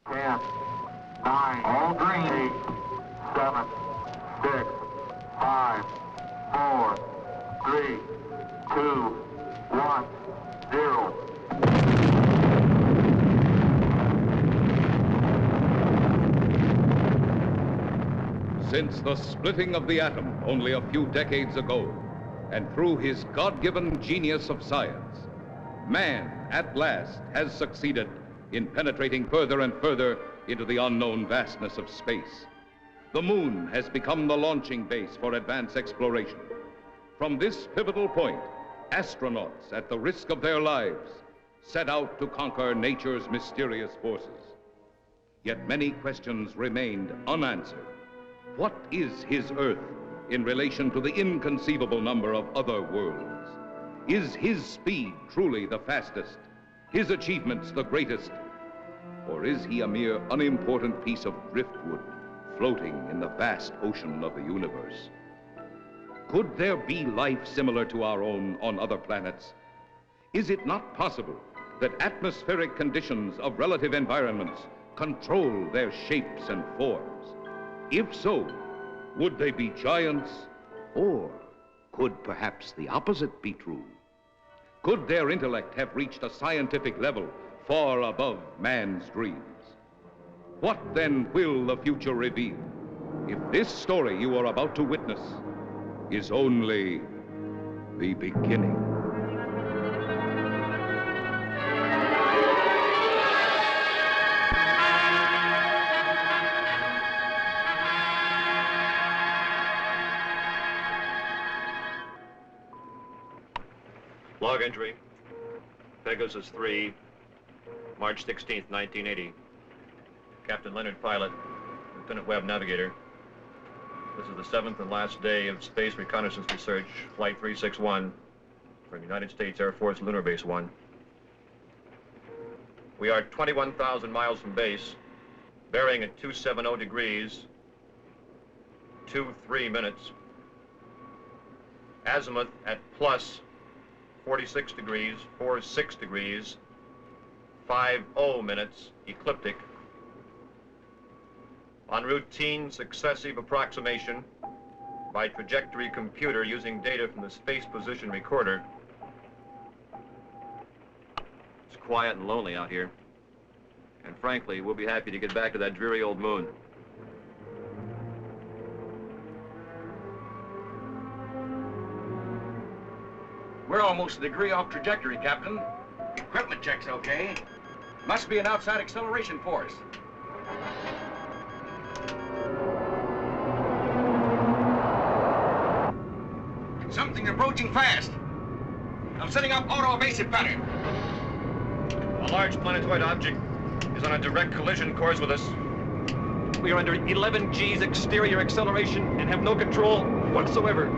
10, 9, all green, 8, 7, 6, 5, 4, 3, 2, 1, 0. Since the splitting of the atom only a few decades ago, and through his God-given genius of science, man, at last, has succeeded in penetrating further and further into the unknown vastness of space. The moon has become the launching base for advanced exploration. From this pivotal point, astronauts, at the risk of their lives, set out to conquer nature's mysterious forces. Yet many questions remained unanswered. What is his Earth in relation to the inconceivable number of other worlds? Is his speed truly the fastest, his achievements the greatest? Or is he a mere unimportant piece of driftwood floating in the vast ocean of the universe? Could there be life similar to our own on other planets? Is it not possible that atmospheric conditions of relative environments control their shapes and forms? If so, would they be giants? Or could perhaps the opposite be true? Could their intellect have reached a scientific level far above man's dreams? What then will the future reveal if this story you are about to witness is only the beginning? Log entry, Pegasus 3, March 16th, 1980. Captain Leonard, pilot. Lieutenant Webb, navigator. This is the 7th and last day of space reconnaissance research, Flight 361, from United States Air Force Lunar Base 1. We are 21,000 miles from base, bearing at 270 degrees, 23 minutes. Azimuth at plus 46 degrees, 46 degrees, 50 minutes, ecliptic. On routine successive approximation by trajectory computer using data from the space position recorder. It's quiet and lonely out here. And frankly, we'll be happy to get back to that dreary old moon. We're almost a degree off trajectory, Captain. Equipment check's okay. Must be an outside acceleration force. Something approaching fast. I'm setting up auto-evasive pattern. A large planetoid object is on a direct collision course with us. We are under 11 G's exterior acceleration and have no control whatsoever.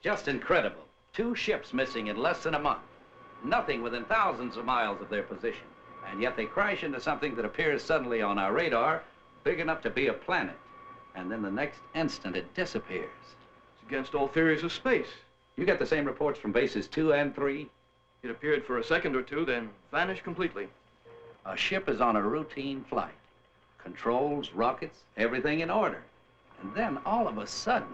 Just incredible. 2 ships missing in less than a month. Nothing within thousands of miles of their position. And yet they crash into something that appears suddenly on our radar, big enough to be a planet. And then the next instant it disappears. It's against all theories of space. You get the same reports from bases 2 and 3? It appeared for a second or two, then vanished completely. A ship is on a routine flight. Controls, rockets, everything in order. And then all of a sudden...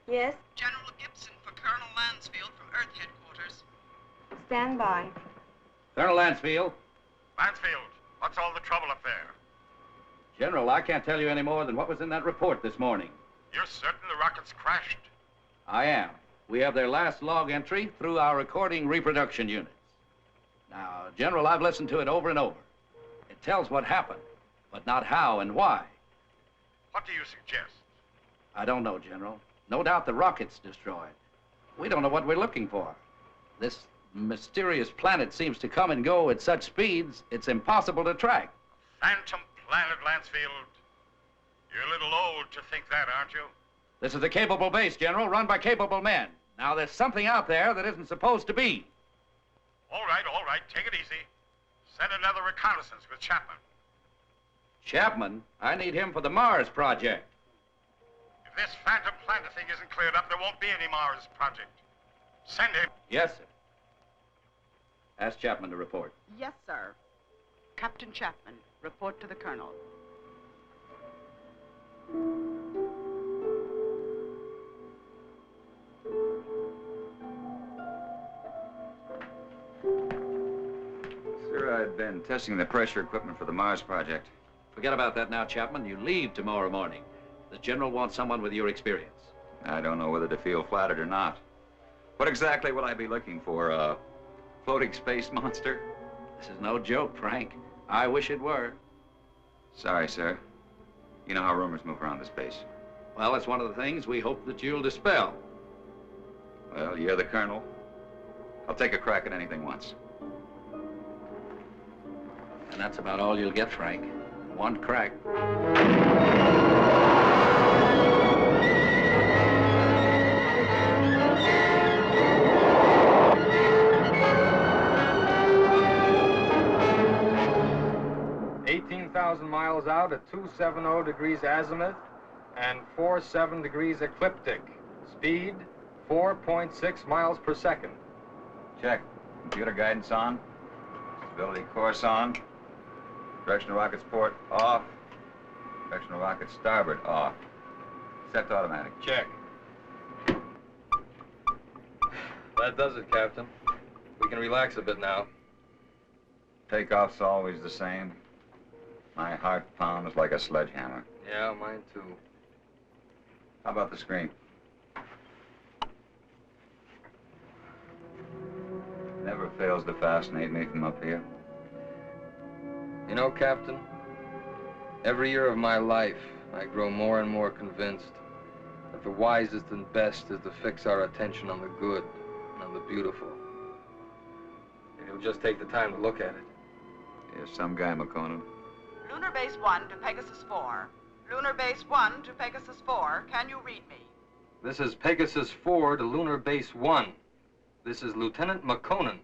Yes? General Gibson for Colonel Lansfield from Earth Headquarters. Stand by. Colonel Lansfield. Lansfield, what's all the trouble up there? General, I can't tell you any more than what was in that report this morning. You're certain the rockets crashed? I am. We have their last log entry through our recording reproduction units. Now, General, I've listened to it over and over. It tells what happened, but not how and why. What do you suggest? I don't know, General. No doubt the rocket's destroyed. We don't know what we're looking for. This mysterious planet seems to come and go at such speeds, it's impossible to track. Phantom planet, Lansfield. You're a little old to think that, aren't you? This is a capable base, General, run by capable men. Now, there's something out there that isn't supposed to be. All right, take it easy. Send another reconnaissance with Chapman. Chapman? I need him for the Mars project. If this phantom planet thing isn't cleared up, there won't be any Mars project. Send him. Yes, sir. Ask Chapman to report. Yes, sir. Captain Chapman, report to the Colonel. Sir, I've been testing the pressure equipment for the Mars project. Forget about that now, Chapman. You leave tomorrow morning. The General wants someone with your experience. I don't know whether to feel flattered or not. What exactly will I be looking for? A floating space monster? This is no joke, Frank. I wish it were. Sorry, sir. You know how rumors move around the space. Well, it's one of the things we hope that you'll dispel. Well, you're the colonel. I'll take a crack at anything once. And that's about all you'll get, Frank. One crack. 18,000 miles out at 270 degrees azimuth and 47 degrees ecliptic. Speed 4.6 miles per second. Check. Computer guidance on. Stability course on. Directional rockets port off. Directional rocket starboard off. Set to automatic. Check. That does it, Captain. We can relax a bit now. Takeoff's always the same. My heart pounds like a sledgehammer. Yeah, mine too. How about the screen? Never fails to fascinate me from up here. You know, Captain, every year of my life, I grow more and more convinced that the wisest and best is to fix our attention on the good and on the beautiful. If you'll just take the time to look at it. Here's some guy, McConan. Lunar Base 1 to Pegasus 4. Lunar Base 1 to Pegasus 4. Can you read me? This is Pegasus 4 to Lunar Base 1. This is Lieutenant McConan.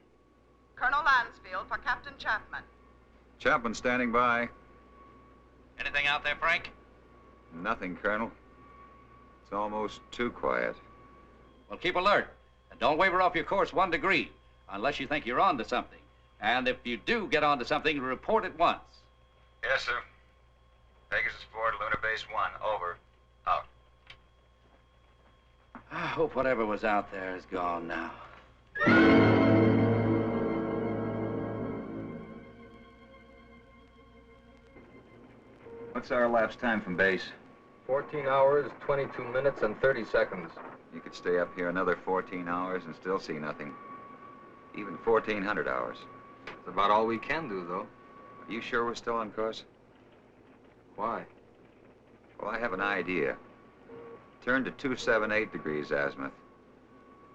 Colonel Lansfield for Captain Chapman. Chapman standing by. Anything out there, Frank? Nothing, Colonel. It's almost too quiet. Well, keep alert. And don't waver off your course 1 degree, unless you think you're on to something. And if you do get onto something, report at once. Yes, sir. Pegasus 4 to Lunar Base 1. Over. Out. I hope whatever was out there is gone now. What's our elapsed time from base? 14 hours, 22 minutes, and 30 seconds. You could stay up here another 14 hours and still see nothing. Even 1,400 hours. That's about all we can do, though. Are you sure we're still on course? Why? Well, I have an idea. Turn to 278 degrees azimuth.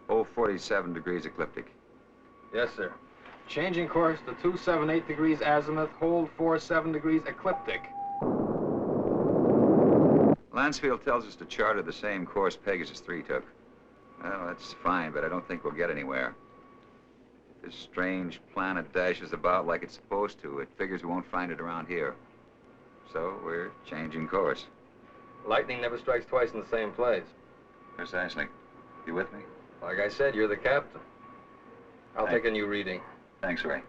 047 degrees ecliptic. Yes, sir. Changing course to 278 degrees azimuth, hold 47 degrees ecliptic. Lansfield tells us to charter the same course Pegasus 3 took. Well, that's fine, but I don't think we'll get anywhere. If this strange planet dashes about like it's supposed to, it figures we won't find it around here. So we're changing course. Lightning never strikes twice in the same place. Precisely. You with me? Like I said, you're the captain. I'll take a new reading. Thanks, Ray.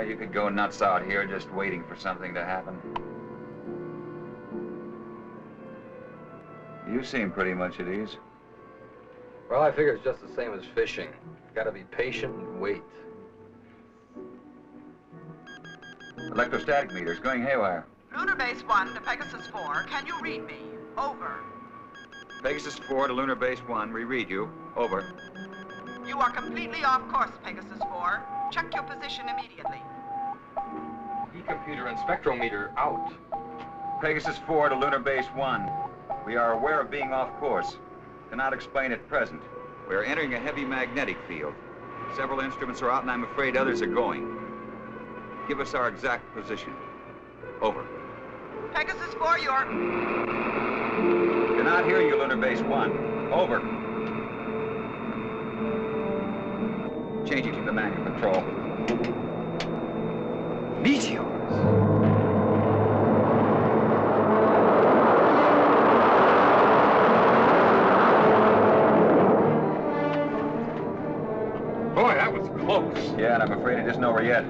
You could go nuts out here just waiting for something to happen. You seem pretty much at ease. Well, I figure it's just the same as fishing. Gotta be patient and wait. Electrostatic meters going haywire. Lunar Base 1 to Pegasus 4. Can you read me? Over. Pegasus 4 to Lunar Base 1. We read you. Over. You are completely off course, Pegasus 4. Check your position immediately. E-computer and spectrometer out. Pegasus 4 to Lunar Base 1. We are aware of being off course. Cannot explain at present. We are entering a heavy magnetic field. Several instruments are out, and I'm afraid others are going. Give us our exact position. Over. Pegasus 4, you're... Cannot hear you, Lunar Base 1. Over. Changing to the manual control. Meteors! Boy, that was close. Yeah, and I'm afraid it isn't over yet.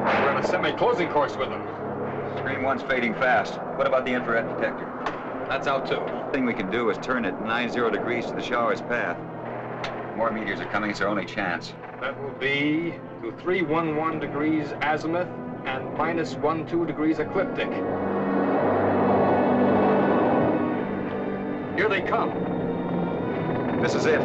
We're on a semi-closing course with them. Screen 1's fading fast. What about the infrared detector? That's out too. The thing we can do is turn it 90 degrees to the shower's path. More meteors are coming. It's our only chance. That will be to 311 degrees azimuth and -12 degrees ecliptic. Here they come. This is it.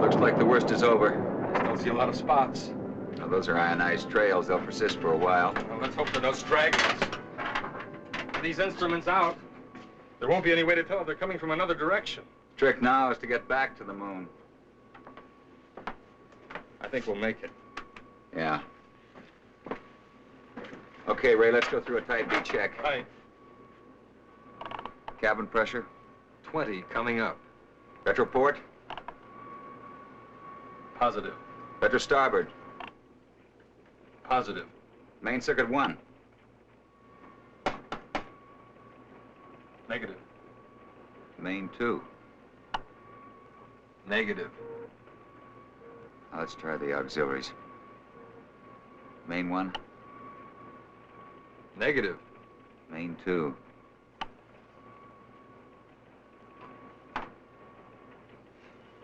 Looks like the worst is over. Still see a lot of spots. Now, those are ionized trails. They'll persist for a while. Well, let's hope they're no stragglers. With these instruments out, there won't be any way to tell if they're coming from another direction. Trick now is to get back to the moon. I think we'll make it. Yeah. Okay, Ray, let's go through a type B check. Aye. Cabin pressure. 20 coming up. Retroport. Positive. Retro starboard. Positive. Main circuit 1. Negative. Main 2. Negative. Now let's try the auxiliaries. Main 1. Negative. Main 2.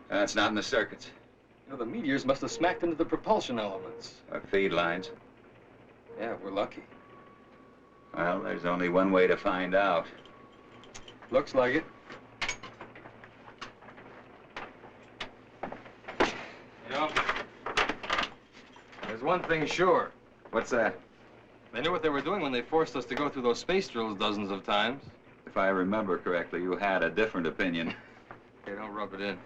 That's not in the circuits. You know, the meteors must have smacked into the propulsion elements. Or feed lines. Yeah, we're lucky. Well, there's only one way to find out. Looks like it. You know, there's one thing sure. What's that? They knew what they were doing when they forced us to go through those space drills dozens of times. If I remember correctly, you had a different opinion. Hey, don't rub it in.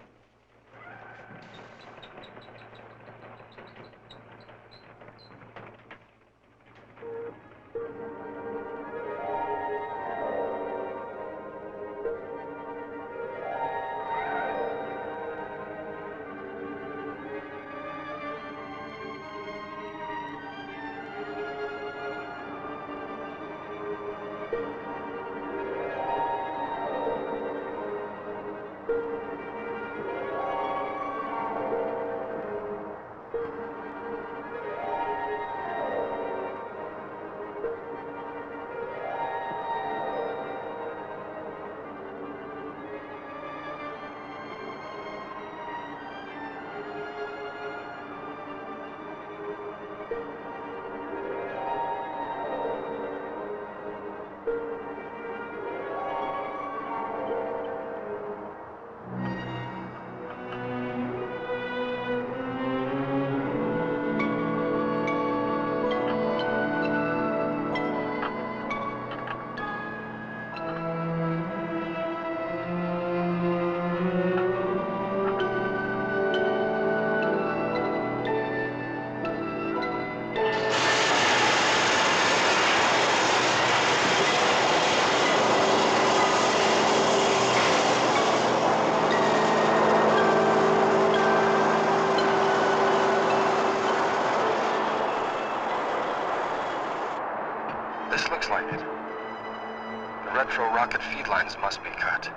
like it. The retro rocket feed lines must be cut.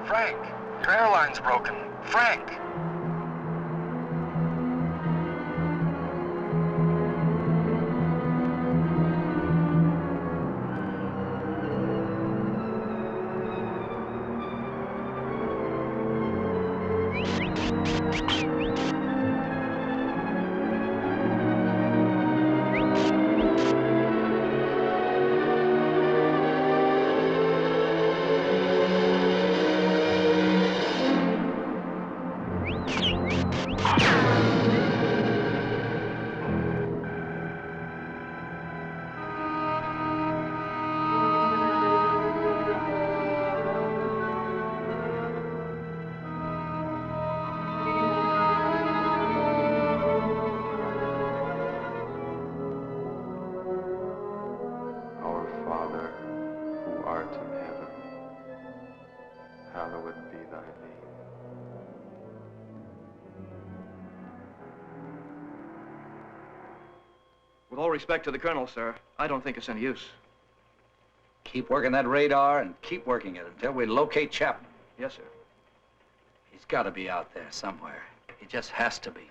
Frank, your airline's broken. Frank! With all respect to the colonel, sir, I don't think it's any use. Keep working that radar and keep working it until we locate Chapman. Yes, sir. He's got to be out there somewhere. He just has to be.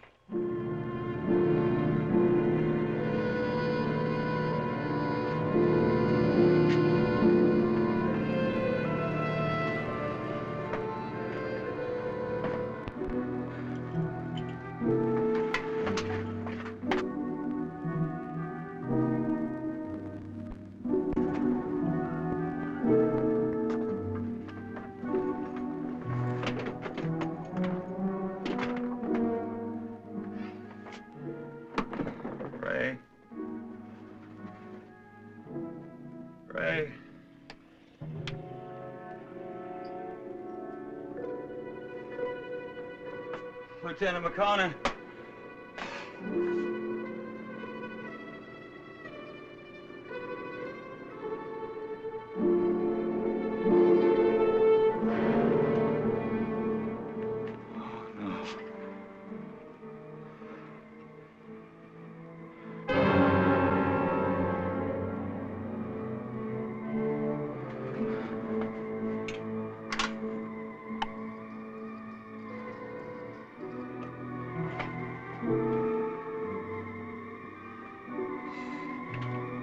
Ray. Lieutenant McConnell.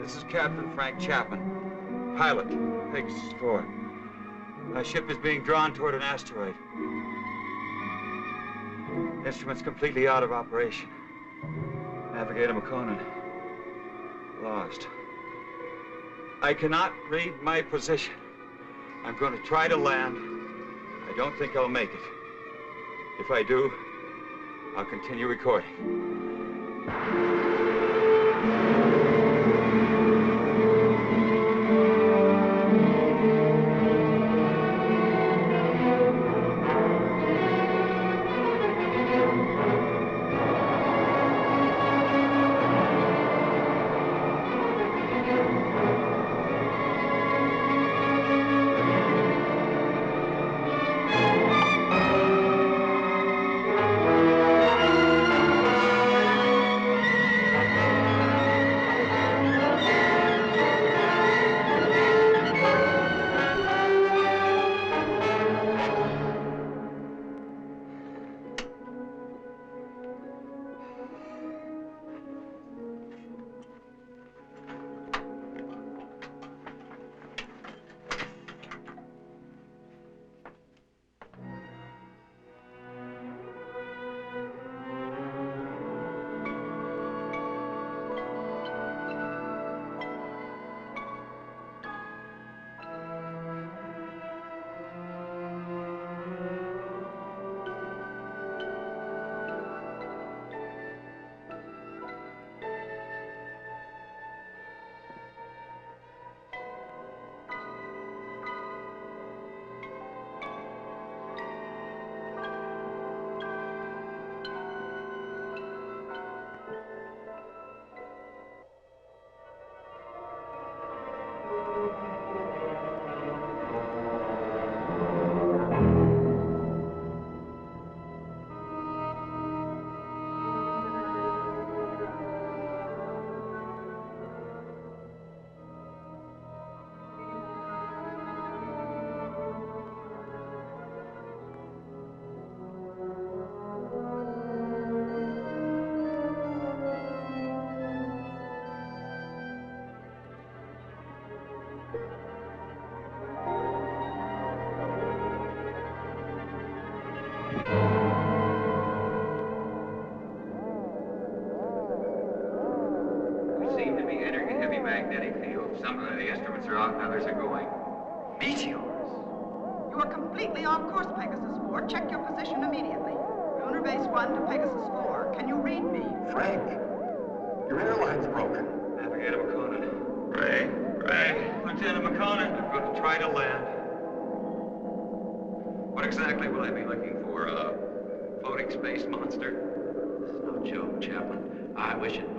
This is Captain Frank Chapman, pilot, Pegasus 4. My ship is being drawn toward an asteroid. Instruments completely out of operation. Navigator McConan, lost. I cannot read my position. I'm going to try to land. I don't think I'll make it. If I do, I'll continue recording. Some of the instruments are out and others are going. Meteors? You are completely off course, Pegasus 4. Check your position immediately. Lunar Base 1 to Pegasus 4. Can you read me? Frank, your airline's broken. Navigator McConan. Ray? Lieutenant McConan. I'm going to try to land. What exactly will I be looking for? A floating space monster? This is no joke, Chaplain. I wish it were.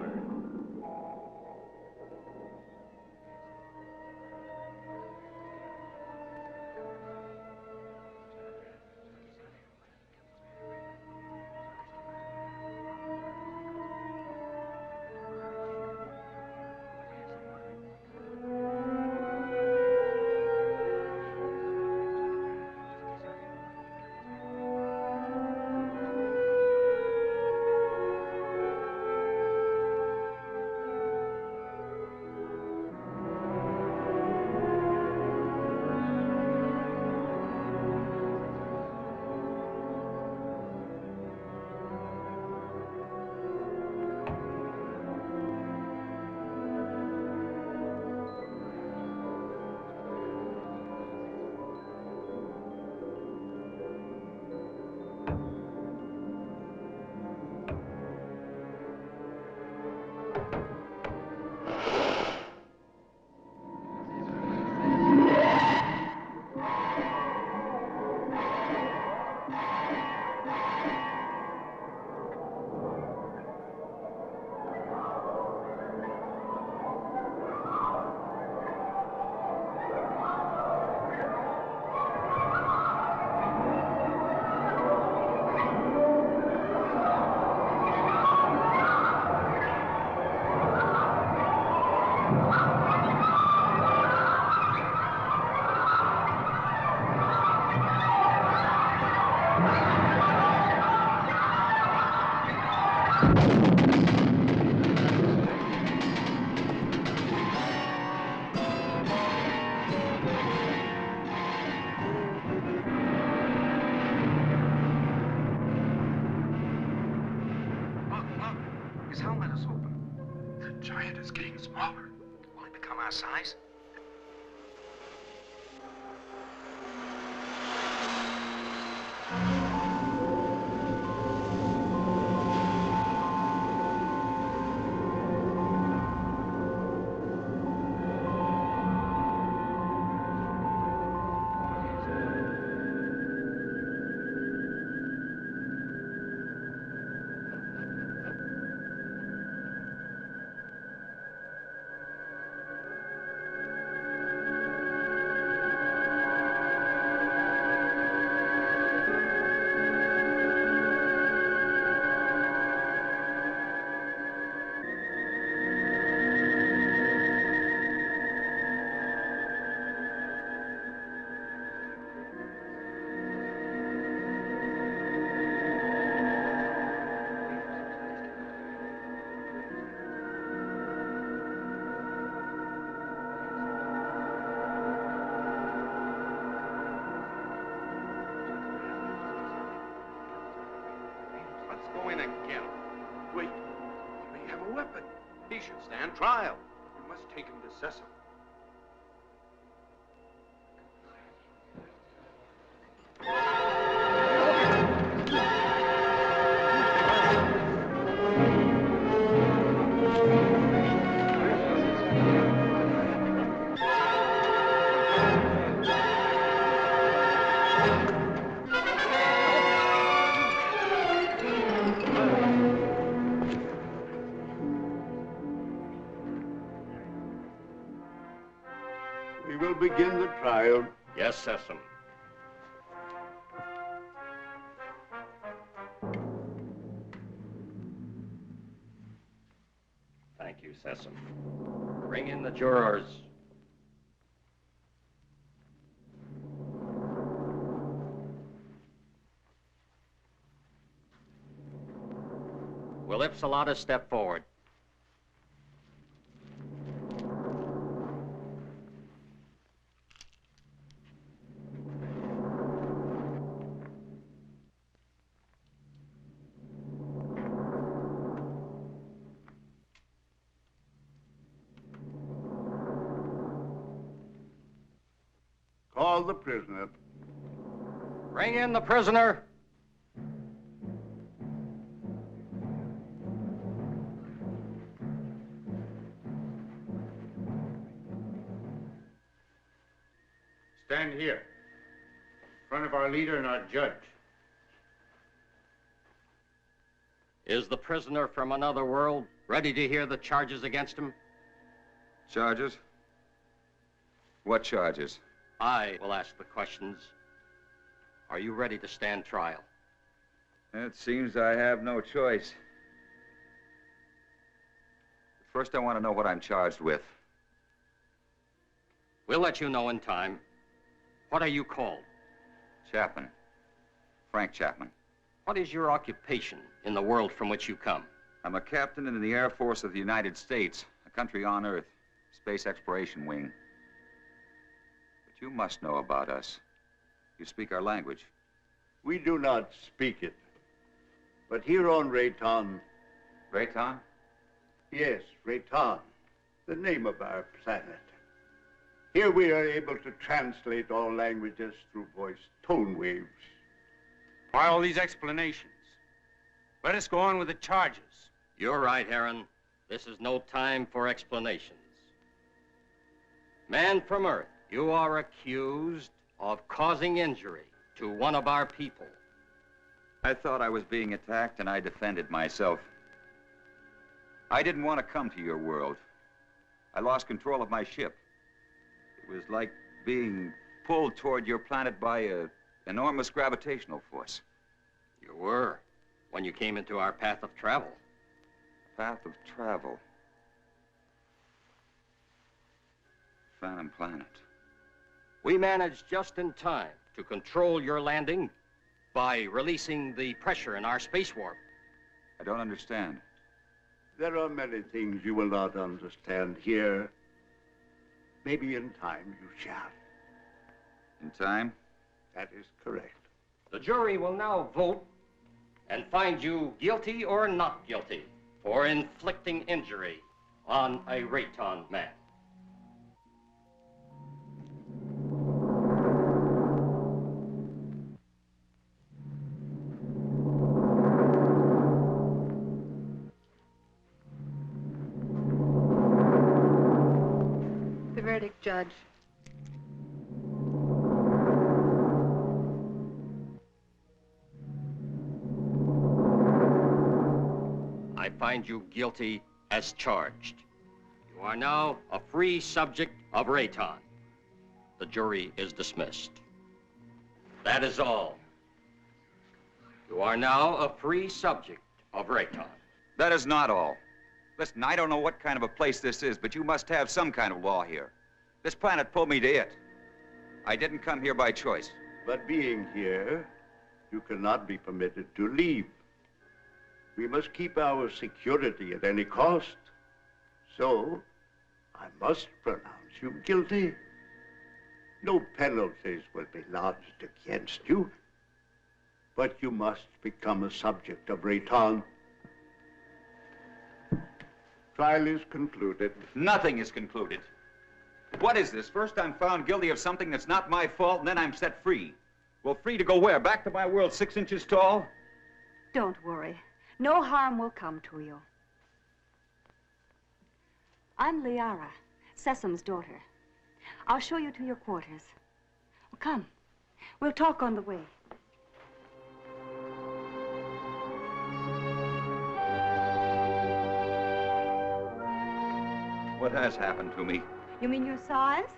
Size? Again. Wait, he may have a weapon. He should stand trial. We must take him to Cecil. will begin the trial. Yes, Sessom. Thank you, Sessom. Bring in the jurors. Will Ipsilatus step forward? Call the prisoner. Bring in the prisoner. Stand here, in front of our leader and our judge. Is the prisoner from another world ready to hear the charges against him? Charges? What charges? I will ask the questions. Are you ready to stand trial? It seems I have no choice. First, I want to know what I'm charged with. We'll let you know in time. What are you called? Chapman. Frank Chapman. What is your occupation in the world from which you come? I'm a captain in the Air Force of the United States, a country on Earth, Space Exploration Wing. But you must know about us. You speak our language. We do not speak it. But here on Rayon... Rayon? Yes, Rayon, the name of our planet. Here we are able to translate all languages through voice tone waves. Why all these explanations? Let us go on with the charges. You're right, Heron. This is no time for explanations. Man from Earth, you are accused of causing injury to one of our people. I thought I was being attacked and I defended myself. I didn't want to come to your world. I lost control of my ship. It was like being pulled toward your planet by an enormous gravitational force. You were, when you came into our path of travel. Path of travel? Phantom Planet. We managed just in time to control your landing by releasing the pressure in our space warp. I don't understand. There are many things you will not understand here. Maybe in time you shall. In time? That is correct. The jury will now vote and find you guilty or not guilty for inflicting injury on a Rayon man. The verdict, Judge. I find you guilty as charged. You are now a free subject of Rayon. The jury is dismissed. That is all. You are now a free subject of Rayon. That is not all. Listen, I don't know what kind of a place this is, but you must have some kind of law here. This planet pulled me to it. I didn't come here by choice. But being here, you cannot be permitted to leave. We must keep our security at any cost. So, I must pronounce you guilty. No penalties will be lodged against you. But you must become a subject of Rayon. Trial is concluded. Nothing is concluded. What is this? First I'm found guilty of something that's not my fault, and then I'm set free. Well, free to go where? Back to my world 6 inches tall? Don't worry. No harm will come to you. I'm Liara, Sessom's daughter. I'll show you to your quarters. Well, come. We'll talk on the way. What has happened to me? You mean your size?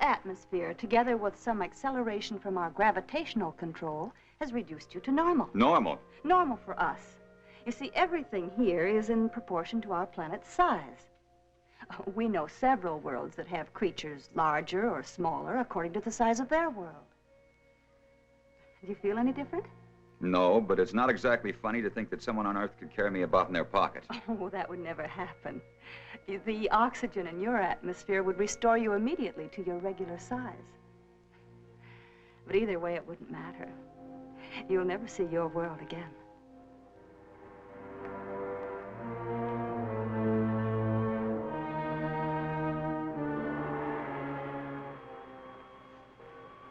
atmosphere, together with some acceleration from our gravitational control, has reduced you to normal. Normal? Normal for us. You see, everything here is in proportion to our planet's size. We know several worlds that have creatures larger or smaller according to the size of their world. Do you feel any different? No, but it's not exactly funny to think that someone on Earth could carry me about in their pocket. Oh, that would never happen. The oxygen in your atmosphere would restore you immediately to your regular size. But either way, it wouldn't matter. You'll never see your world again.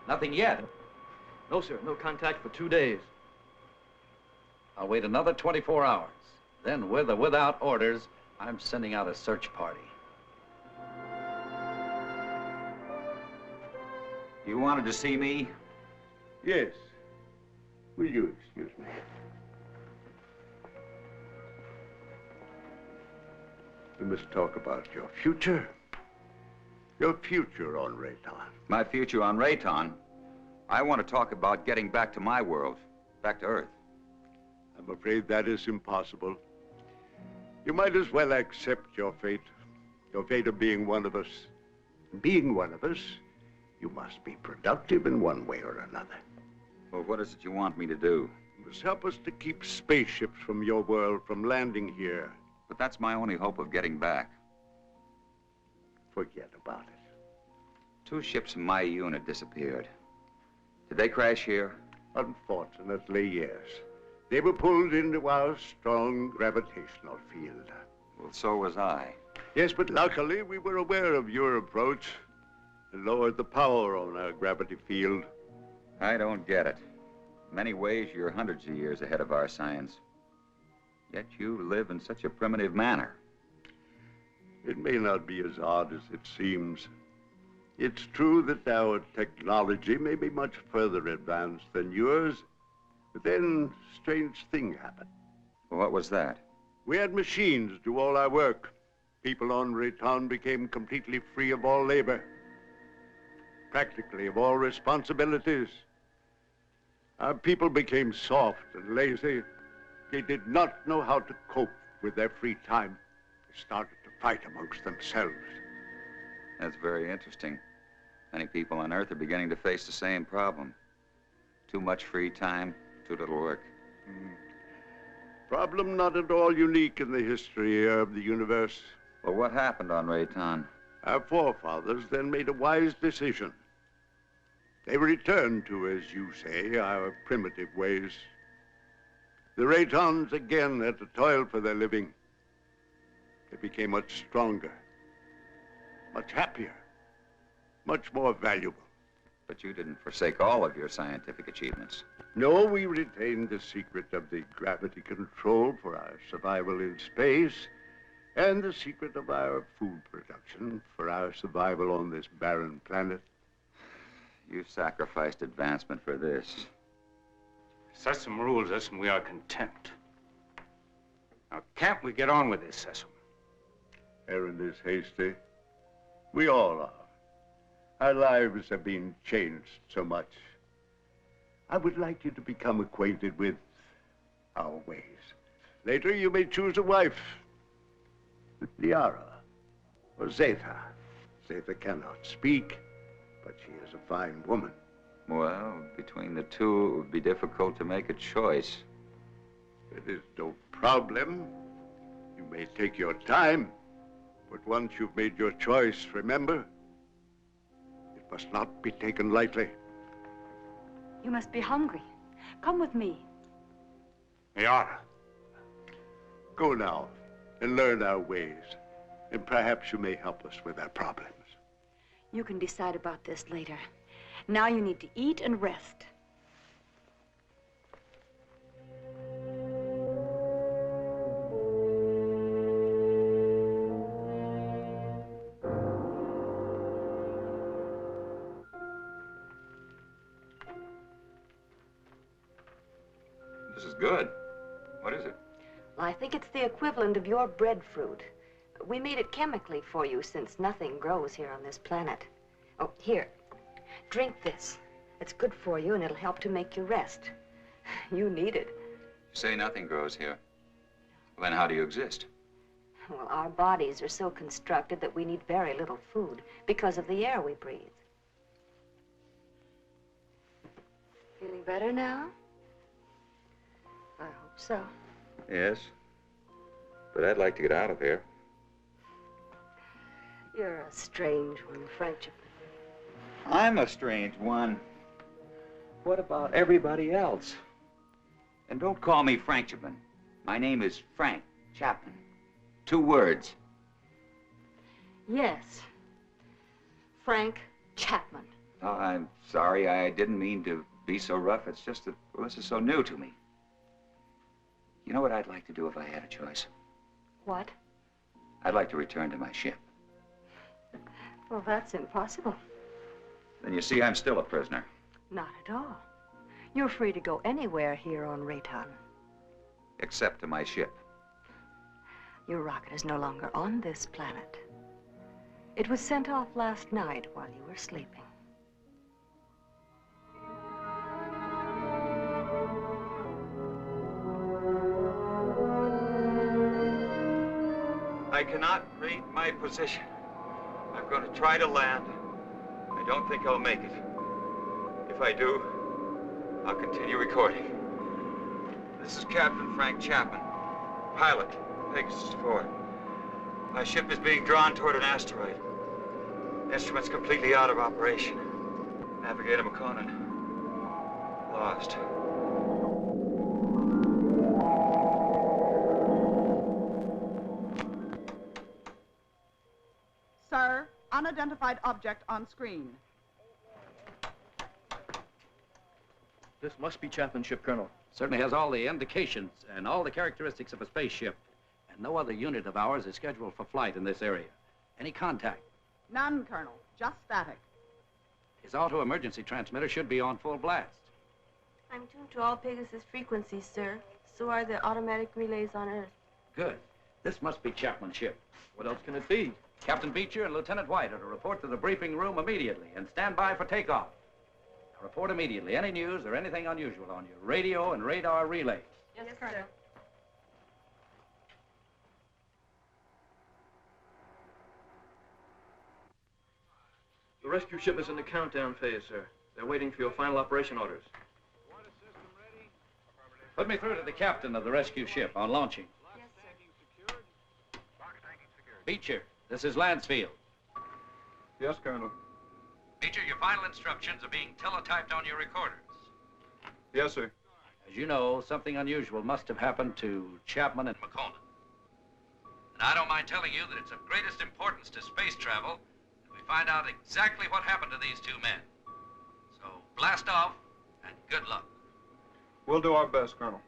Nothing yet. No, sir. No contact for 2 days. I'll wait another 24 hours. Then, with or without orders, I'm sending out a search party. You wanted to see me? Yes. Will you excuse me? We must talk about your future. Your future on Rayon. My future on Rayon? I want to talk about getting back to my world, back to Earth. I'm afraid that is impossible. You might as well accept your fate of being one of us. Being one of us, you must be productive in one way or another. Well, what is it you want me to do? You must help us to keep spaceships from your world from landing here. But that's my only hope of getting back. Forget about it. 2 ships from my unit disappeared. Did they crash here? Unfortunately, yes. They were pulled into our strong gravitational field. Well, so was I. Yes, but luckily we were aware of your approach and lowered the power on our gravity field. I don't get it. In many ways, you're hundreds of years ahead of our science. Yet you live in such a primitive manner. It may not be as odd as it seems. It's true that our technology may be much further advanced than yours, but then a strange thing happened. What was that? We had machines do all our work. People on Rayon became completely free of all labor, practically of all responsibilities. Our people became soft and lazy. They did not know how to cope with their free time. They started to fight amongst themselves. That's very interesting. Many people on Earth are beginning to face the same problem. Too much free time, too little work. Problem not at all unique in the history of the universe. Well, what happened on Rayon? Our forefathers then made a wise decision. They returned to, as you say, our primitive ways. The Rayons again had to toil for their living. They became much stronger, much happier, much more valuable. But you didn't forsake all of your scientific achievements. No, we retained the secret of the gravity control for our survival in space, and the secret of our food production for our survival on this barren planet. You sacrificed advancement for this. Sesame rules us and we are content. Now, can't we get on with this, Sesame? Errand is hasty. We all are. Our lives have been changed so much. I would like you to become acquainted with our ways. Later, you may choose a wife. Liara or Zeta. Zeta cannot speak, but she is a fine woman. Well, between the two, it would be difficult to make a choice. It is no problem. You may take your time, but once you've made your choice, remember, it must not be taken lightly. You must be hungry. Come with me. Liara. Go now and learn our ways, and perhaps you may help us with our problems. You can decide about this later. Now you need to eat and rest. This is good. What is it? Well, I think it's the equivalent of your breadfruit. We made it chemically for you since nothing grows here on this planet. Oh, here. Drink this. It's good for you, and it'll help to make you rest. You need it. You say nothing grows here. Well, then how do you exist? Well, our bodies are so constructed that we need very little food because of the air we breathe. Feeling better now? I hope so. Yes. But I'd like to get out of here. You're a strange one, Frenchman. I'm a strange one. What about everybody else? And don't call me Frenchman. My name is Frank Chapman. 2 words. Yes. Frank Chapman. Oh, I'm sorry. I didn't mean to be so rough. It's just that, well, this is so new to me. You know what I'd like to do if I had a choice? What? I'd like to return to my ship. Well, that's impossible. Then you see, I'm still a prisoner. Not at all. You're free to go anywhere here on Rayon. Except to my ship. Your rocket is no longer on this planet. It was sent off last night while you were sleeping. I cannot read my position. I'm going to try to land. I don't think I'll make it. If I do, I'll continue recording. This is Captain Frank Chapman, pilot, Pegasus 4. My ship is being drawn toward an asteroid. Instruments completely out of operation. Navigator McConan, lost. Sir, unidentified object on screen. This must be Chapman's ship, Colonel. Certainly has all the indications and all the characteristics of a spaceship. And no other unit of ours is scheduled for flight in this area. Any contact? None, Colonel. Just static. His auto-emergency transmitter should be on full blast. I'm tuned to all Pegasus frequencies, sir. So are the automatic relays on Earth. Good. This must be Chapman's ship. What else can it be? Captain Beecher and Lieutenant White are to report to the briefing room immediately and stand by for takeoff. Now report immediately any news or anything unusual on your radio and radar relays. Yes, Colonel. The rescue ship is in the countdown phase, sir. They're waiting for your final operation orders. Put me through to the captain of the rescue ship on launching. Yes, sir. Beecher, this is Lansfield. Yes, Colonel. Beecher, your final instructions are being teletyped on your recorders. Yes, sir. As you know, something unusual must have happened to Chapman and McConan. And I don't mind telling you that it's of greatest importance to space travel that we find out exactly what happened to these 2 men. So blast off and good luck. We'll do our best, Colonel.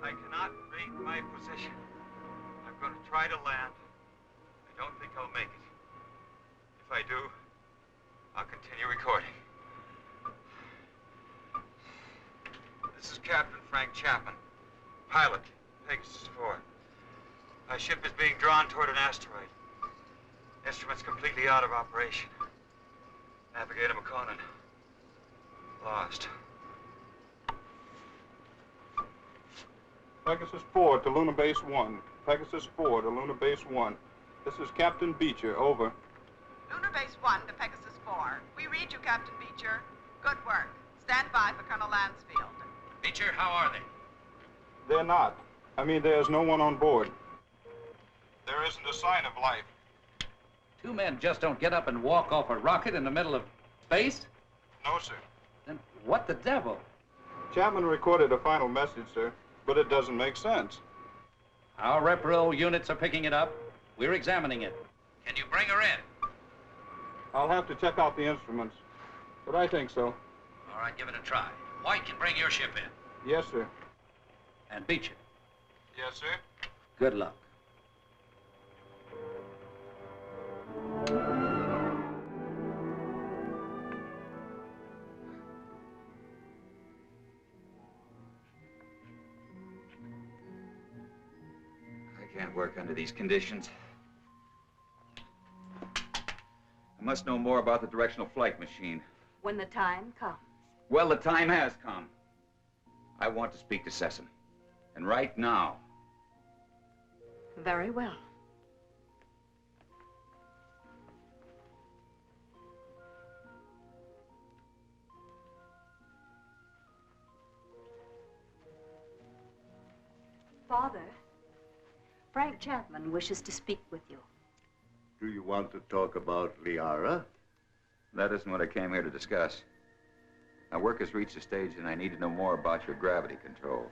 I cannot read my position. I'm going to try to land. I don't think I'll make it. If I do, I'll continue recording. is Captain Frank Chapman, pilot, Pegasus 4. My ship is being drawn toward an asteroid. Instruments completely out of operation. Navigator McConan. Lost. Pegasus 4 to Lunar Base 1. Pegasus 4 to Lunar Base 1. This is Captain Beecher, over. Lunar Base 1 to Pegasus 4. We read you, Captain Beecher. Good work. Stand by for Colonel Lansfield. Beecher, how are they? They're not. I mean, there's no one on board. There isn't a sign of life. Two men just don't get up and walk off a rocket in the middle of space? No, sir. Then what the devil? Chapman recorded a final message, sir, but it doesn't make sense. Our repro units are picking it up. We're examining it. Can you bring her in? I'll have to check out the instruments, but I think so. All right, give it a try. White can bring your ship in. Yes, sir. And Beecher. Yes, sir. Good luck. I can't work under these conditions. I must know more about the directional flight machine. When the time comes. Well, the time has come. I want to speak to Sessom. And right now. Very well. Father, Frank Chapman wishes to speak with you. Do you want to talk about Liara? That isn't what I came here to discuss. My work has reached a stage and I need to know more about your gravity control.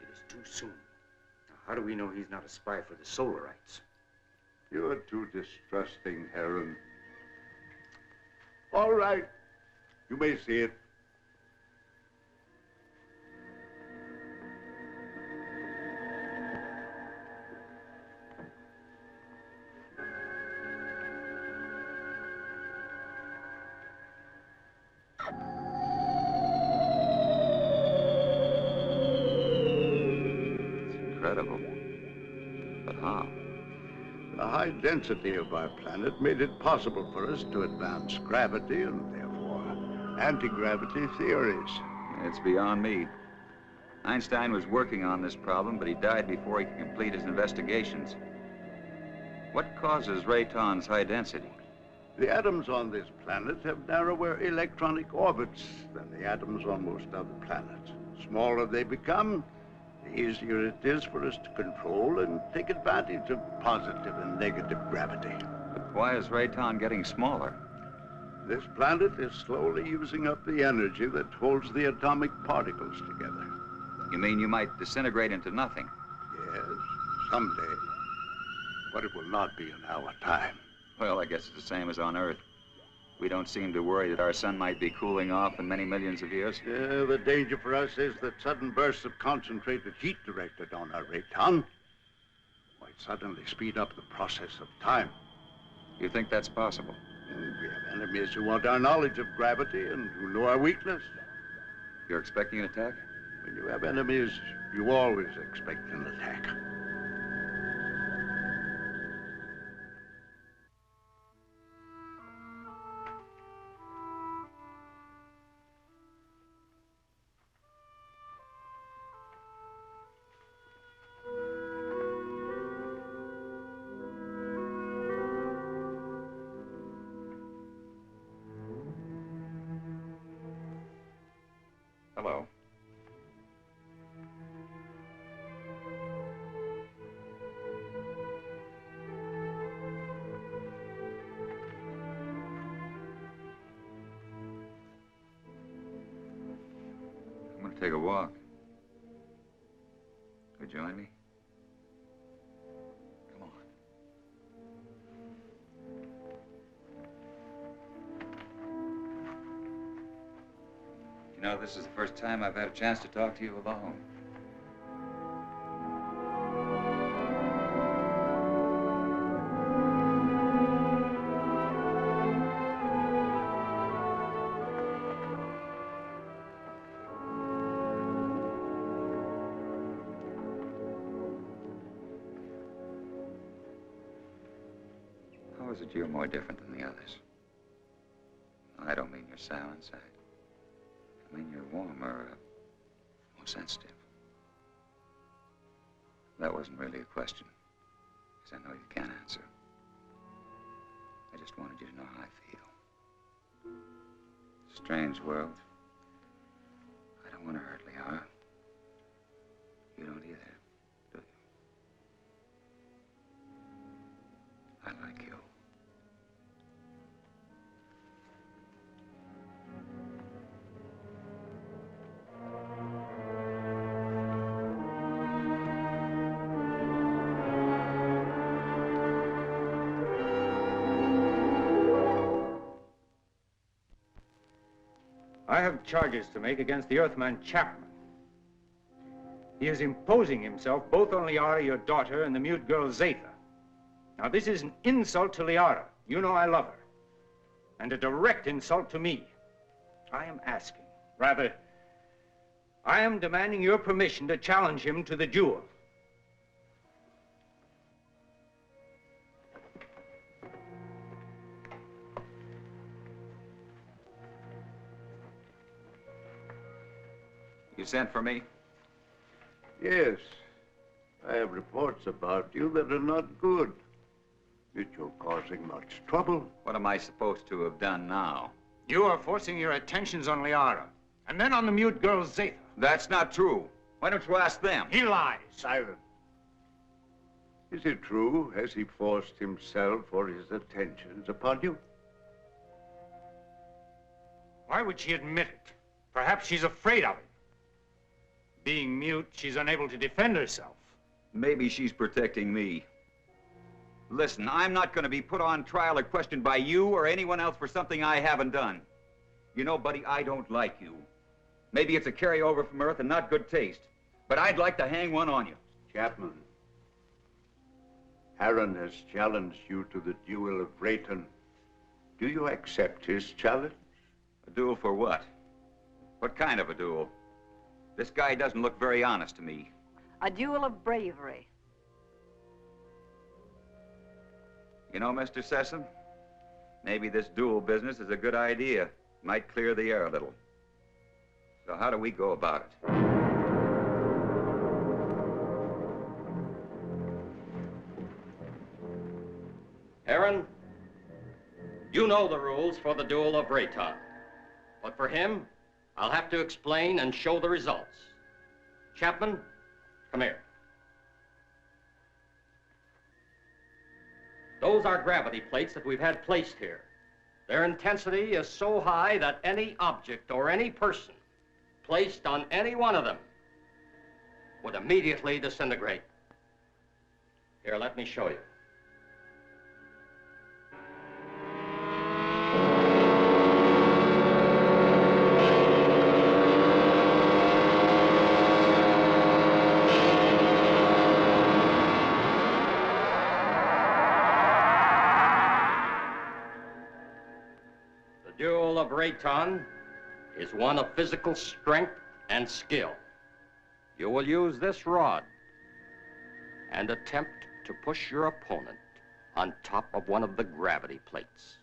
It is too soon. Now, how do we know he's not a spy for the Solarites? You're too distrusting, Heron. All right. You may see it. Incredible. But how? The high density of our planet made it possible for us to advance gravity and therefore anti-gravity theories. It's beyond me. Einstein was working on this problem, but he died before he could complete his investigations. What causes Rayton's high density? The atoms on this planet have narrower electronic orbits than the atoms on most other planets. The smaller they become, the easier it is for us to control and take advantage of positive and negative gravity. But why is Rayton getting smaller? This planet is slowly using up the energy that holds the atomic particles together. You mean you might disintegrate into nothing? Yes, someday. But it will not be in our time. Well, I guess it's the same as on Earth. We don't seem to worry that our sun might be cooling off in many millions of years. The danger for us is that sudden bursts of concentrated heat directed on our Rayton might suddenly speed up the process of time. You think that's possible? We have enemies who want our knowledge of gravity and who know our weakness. You're expecting an attack? When you have enemies, you always expect an attack. Hello. I'm going to take a walk. Could you join me? Come on. You know, this is the first time I've had a chance to talk to you alone. is it you're more different than the others? I don't mean you're sour inside. I mean you're warmer, more sensitive. That wasn't really a question, because I know you can't answer. I just wanted you to know how I feel. Strange world. I don't want to hurt Liara. You don't either, do you? I like you. I have charges to make against the Earthman Chapman. He is imposing himself both on Liara, your daughter, and the mute girl Zatha. Now, this is an insult to Liara. You know I love her. And a direct insult to me. I am asking, rather, I am demanding your permission to challenge him to the duel. You sent for me? Yes. I have reports about you that are not good. That you're causing much trouble. What am I supposed to have done now? You are forcing your attentions on Liara, and then on the mute girl Zatha. That's not true. Why don't you ask them? He lies. Silence. Is it true? Has he forced himself or his attentions upon you? Why would she admit it? Perhaps she's afraid of him. Being mute, she's unable to defend herself. Maybe she's protecting me. Listen, I'm not going to be put on trial or questioned by you or anyone else for something I haven't done. You know, buddy, I don't like you. Maybe it's a carryover from Earth and not good taste, but I'd like to hang one on you. Chapman, Aaron has challenged you to the duel of Rayon. Do you accept his challenge? A duel for what? What kind of a duel? This guy doesn't look very honest to me. A duel of bravery. You know, Mr. Sessom, maybe this duel business is a good idea. Might clear the air a little. So how do we go about it? Aaron, you know the rules for the duel of Rayon. But for him, I'll have to explain and show the results. Chapman, come here. Those are gravity plates that we've had placed here. Their intensity is so high that any object or any person placed on any one of them would immediately disintegrate. Here, let me show you. Of Rayon is one of physical strength and skill. You will use this rod and attempt to push your opponent on top of one of the gravity plates.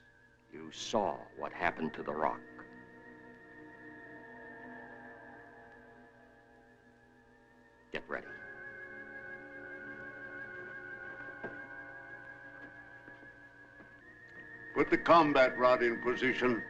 You saw what happened to the rock. Get ready. Put the combat rod in position.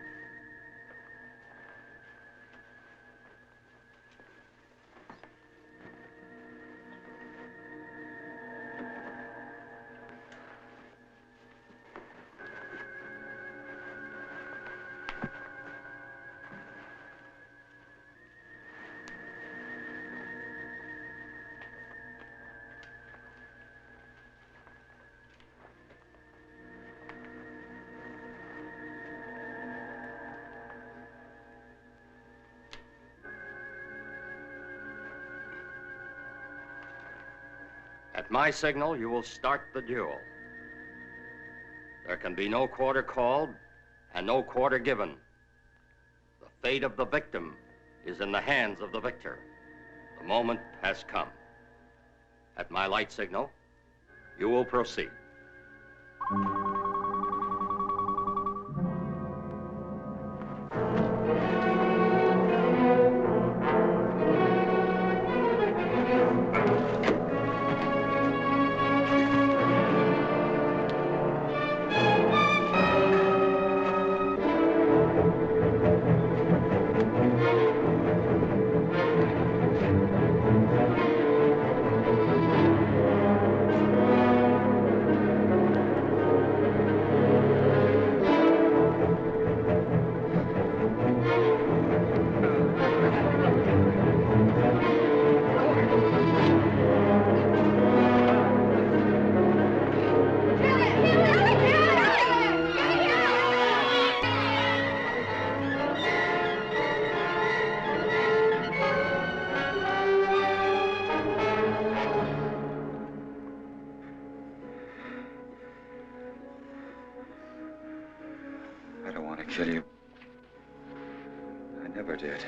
At my signal, you will start the duel. There can be no quarter called and no quarter given. The fate of the victim is in the hands of the victor. The moment has come. At my light signal, you will proceed. kill you. I never did.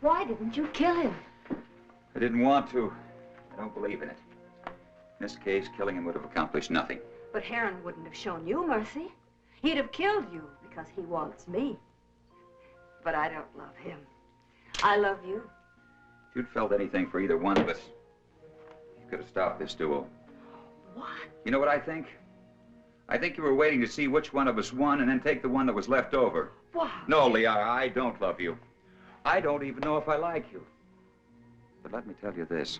Why didn't you kill him? I didn't want to. I don't believe in it. In this case, killing him would have accomplished nothing. But Heron wouldn't have shown you mercy. He'd have killed you because he wants me. But I don't love him. I love you. If you'd felt anything for either one of us, you could have stopped this duel. What? You know what I think? I think you were waiting to see which one of us won and then take the one that was left over. What? No, Liara, I don't love you. I don't even know if I like you. But let me tell you this.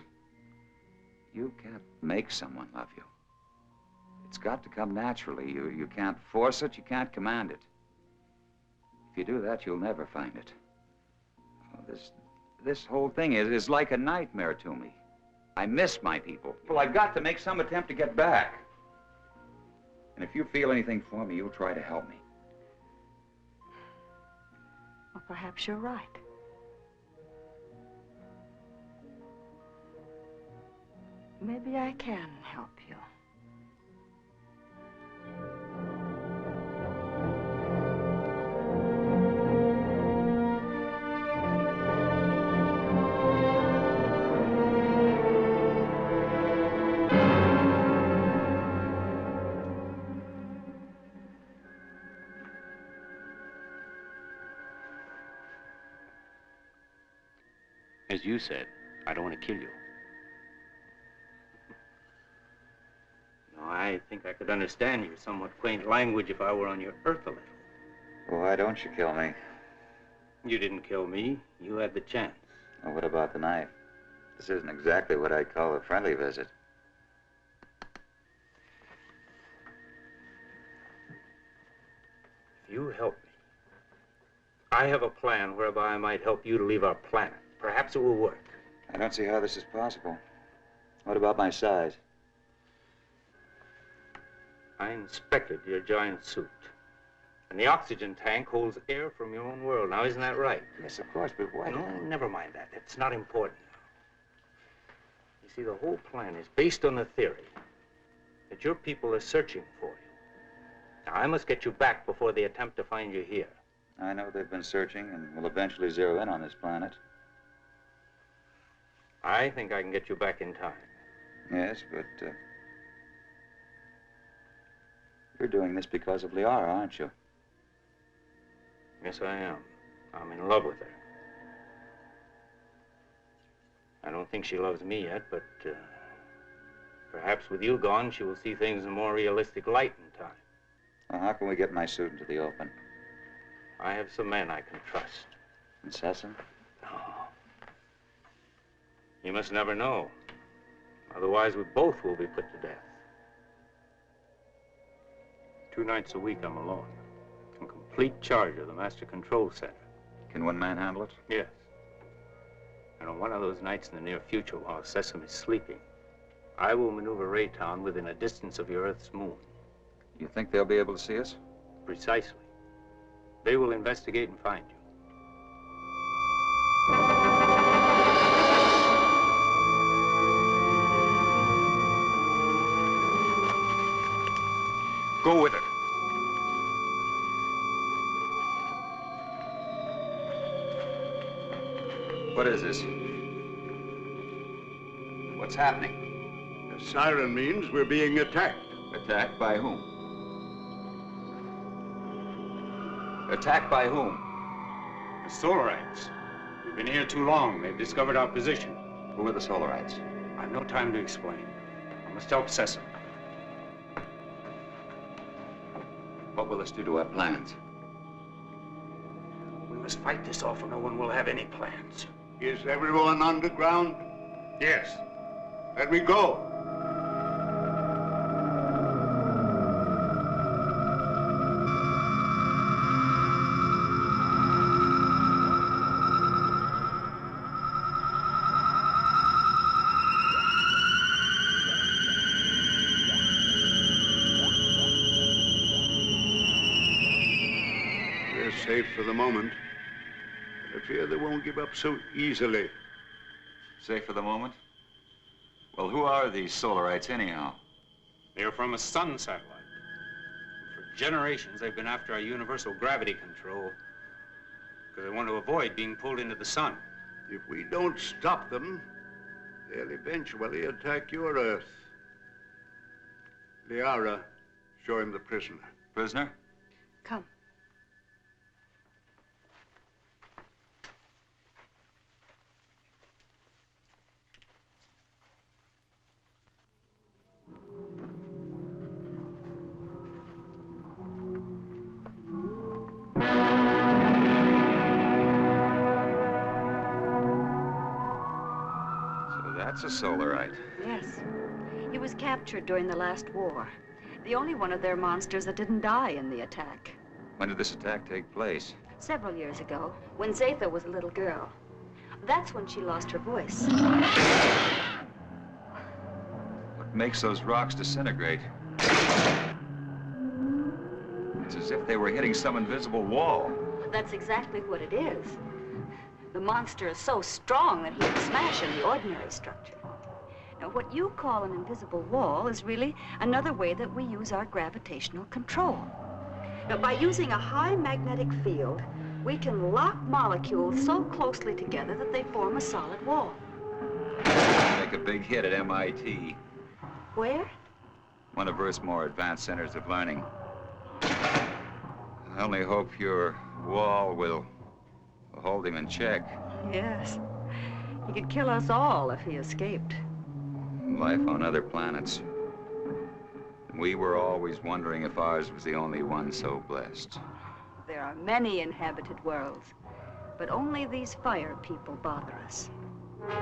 You can't make someone love you. It's got to come naturally. You can't force it, you can't command it. If you do that, you'll never find it. Oh, this whole thing is like a nightmare to me. I miss my people. Well, I've got to make some attempt to get back. And if you feel anything for me, you'll try to help me. Well, perhaps you're right. Maybe I can help you. As you said, I don't want to kill you. I think I could understand your somewhat quaint language if I were on your earth a little. Well, why don't you kill me? You didn't kill me. You had the chance. Well, what about the knife? This isn't exactly what I'd call a friendly visit. If you help me, I have a plan whereby I might help you to leave our planet. Perhaps it will work. I don't see how this is possible. What about my size? I inspected your giant suit. And the oxygen tank holds air from your own world. Now, isn't that right? Yes, of course, but why? No, never mind that. It's not important. You see, the whole plan is based on the theory that your people are searching for you. Now, I must get you back before they attempt to find you here. I know they've been searching and will eventually zero in on this planet. I think I can get you back in time. Yes, but you're doing this because of Liara, aren't you? Yes, I am. I'm in love with her. I don't think she loves me yet, but perhaps with you gone, she will see things in a more realistic light in time. Well, how can we get my suit into the open? I have some men I can trust. Incessant? No. You must never know. Otherwise, we both will be put to death. 2 nights a week, I'm alone. In complete charge of the master control center. Can one man handle it? Yes. And on one of those nights in the near future, while Sesame's sleeping, I will maneuver Rayon within a distance of your Earth's moon. You think they'll be able to see us? Precisely. They will investigate and find you. Go with her. What is this? What's happening? The siren means we're being attacked. Attacked by whom? Attacked by whom? The Solarites. We've been here too long. They've discovered our position. Who are the Solarites? I've no time to explain. I must help Sesame. What will this do to our plans? We must fight this off or no one will have any plans. Is everyone underground? Yes. Let me go. They're safe for the moment. But I fear they won't give up so easily. Safe for the moment? Well, who are these Solarites, anyhow? They're from a sun satellite. For generations, they've been after our universal gravity control because they want to avoid being pulled into the sun. If we don't stop them, they'll eventually attack your Earth. Liara, show him the prisoner. Prisoner? Come. That's a Solarite. Yes. He was captured during the last war. The only one of their monsters that didn't die in the attack. When did this attack take place? Several years ago, when Zatha was a little girl. That's when she lost her voice. What makes those rocks disintegrate? It's as if they were hitting some invisible wall. That's exactly what it is. The monster is so strong that he can smash any ordinary structure. Now, what you call an invisible wall is really another way that we use our gravitational control. Now, by using a high magnetic field, we can lock molecules so closely together that they form a solid wall. Make a big hit at MIT. Where? One of Earth's more advanced centers of learning. I only hope your wall will hold him in check. Yes. He could kill us all if he escaped. Life on other planets. We were always wondering if ours was the only one so blessed. There are many inhabited worlds, but only these fire people bother us. We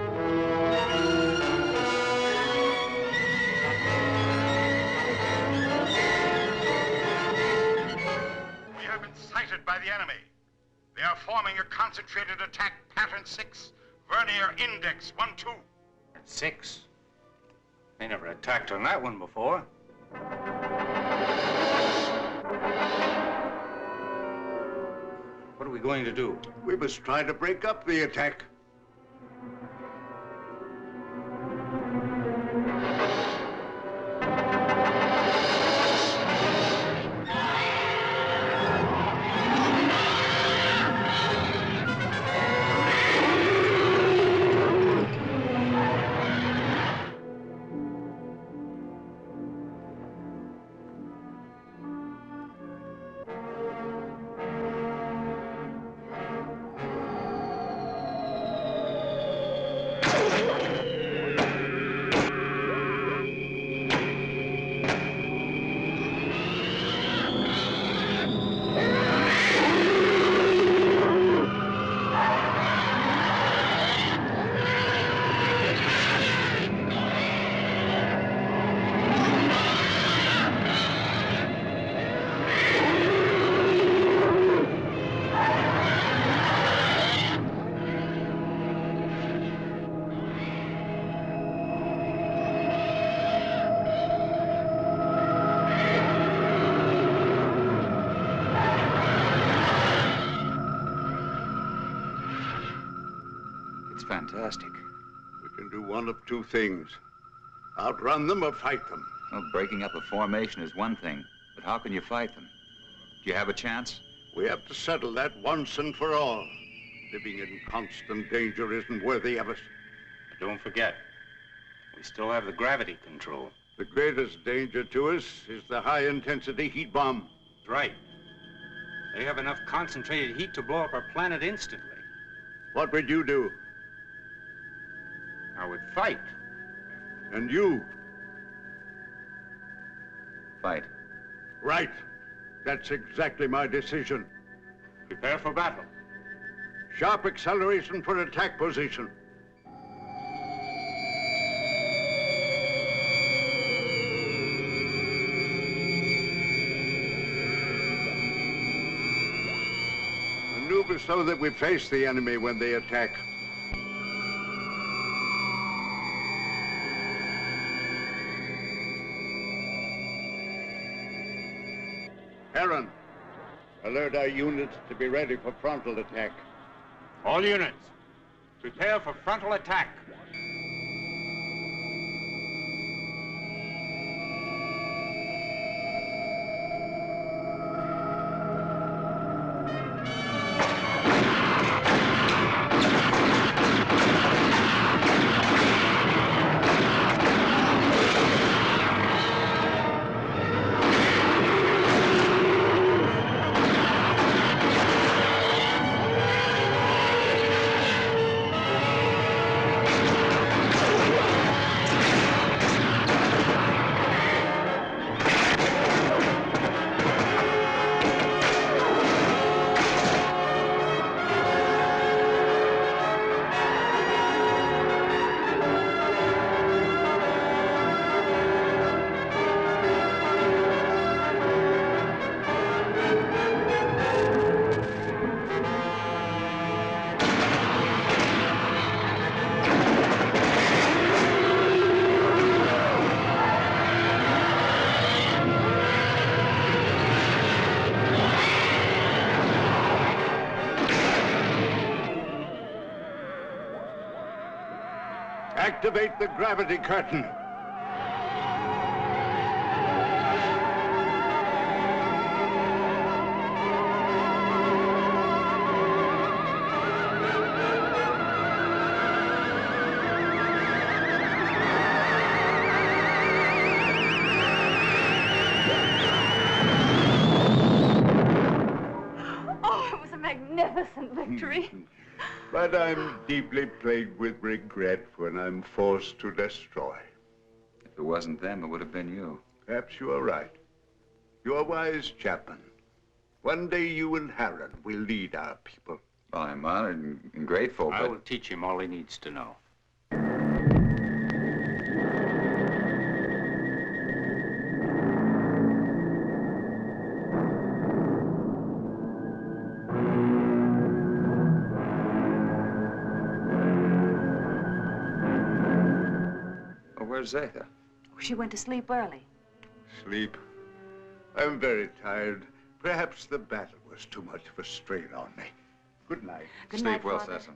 have been sighted by the enemy. They are forming a concentrated attack, pattern 6, vernier index 1-2. 6? They never attacked on that one before. What are we going to do? We must try to break up the attack. Fantastic. We can do one of two things. Outrun them or fight them. Well, breaking up a formation is one thing, but how can you fight them? Do you have a chance? We have to settle that once and for all. Living in constant danger isn't worthy of us. But don't forget, we still have the gravity control. The greatest danger to us is the high-intensity heat bomb. Right. They have enough concentrated heat to blow up our planet instantly. What would you do? I would fight. And you? Fight. Right. That's exactly my decision. Prepare for battle. Sharp acceleration for attack position. Maneuver so that we face the enemy when they attack. Heron, a Alert our units to be ready for frontal attack. All units, prepare for frontal attack. Activate the gravity curtain. Oh, it was a magnificent victory. But I'm deeply plagued with regret when I'm forced to destroy. If it wasn't them, it would have been you. Perhaps you are right. You're wise, Chapman. One day you and Harron will lead our people. Well, I'm honored and grateful, I but... will teach him all he needs to know. Where's Zeta? She went to sleep early. Sleep? I'm very tired. Perhaps the battle was too much of a strain on me. Good night. Good Sleep night, well, Father. Cecil.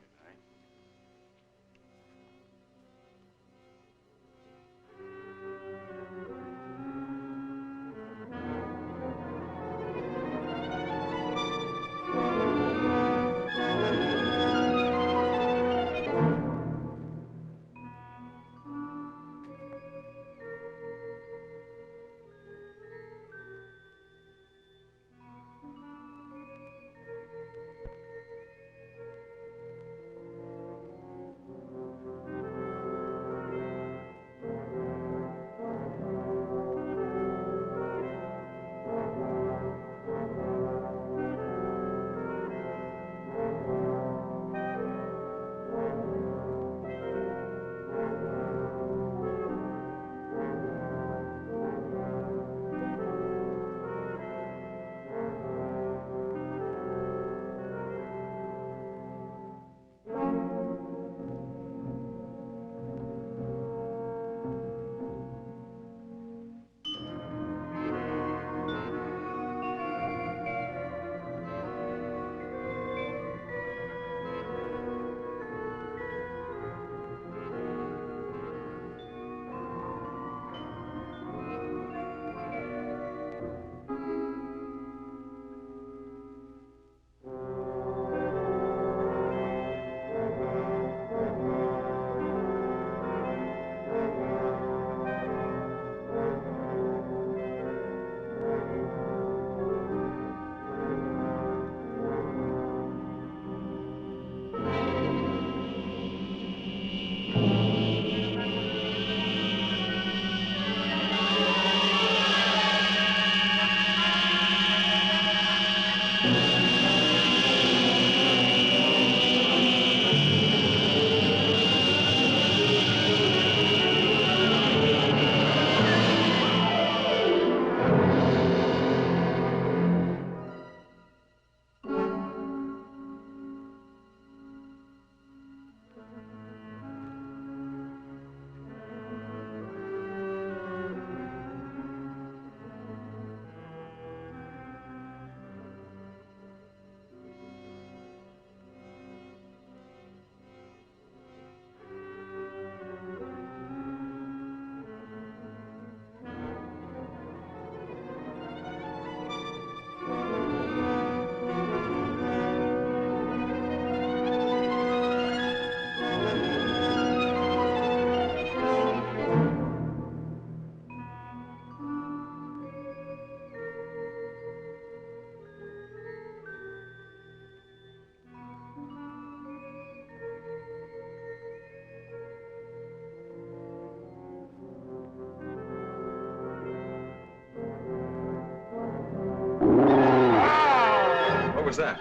was that?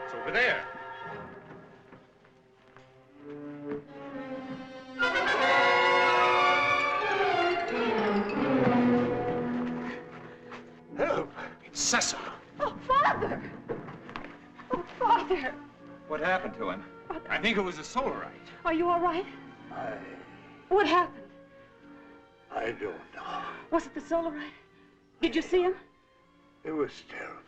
It's over there. Help! It's Cecil. Oh, Father! Oh, Father! What happened to him? I think it was a Solarite. Are you all right? What happened? I don't know. Was it the Solarite? Did you see him? It was terrible.